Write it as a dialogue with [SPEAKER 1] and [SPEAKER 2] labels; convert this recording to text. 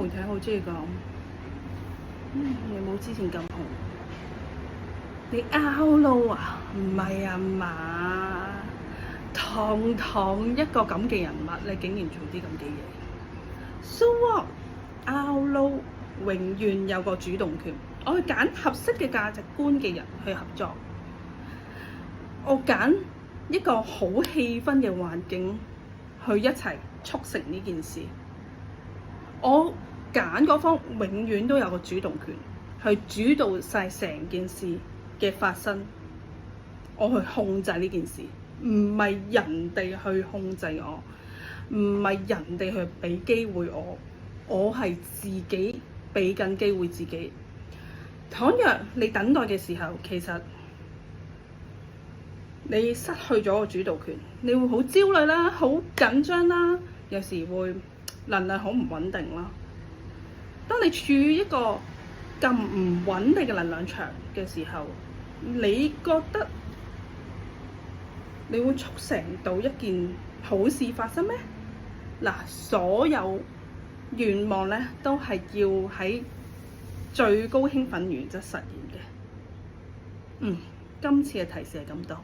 [SPEAKER 1] 媒體好中意講，你冇之前咁紅，你 out 撈啊？唔係啊嘛，堂堂一個咁嘅人物，你竟然做啲咁嘅嘢 ，so what？out 撈永遠有個主動權，我去揀合適嘅價值觀嘅人去合作，我揀一個好氣氛嘅環境去一齊促成呢件事。我揀嗰方永遠都有個主動權，去主導晒成件事嘅發生。我去控制呢件事，唔係人哋去控制我，唔係人哋去俾機會我，我係自己俾緊機會自己。倘若你等待嘅時候，其實你失去咗個主導權，你會好焦慮啦，好緊張啦，有時會能量好唔穩定啦。當你處於一個咁唔穩定嘅能量場嘅時候，你覺得你會促成到一件好事發生咩？嗱，所有願望咧都係要喺最高興奮原則實現嘅。今次嘅提示係咁多。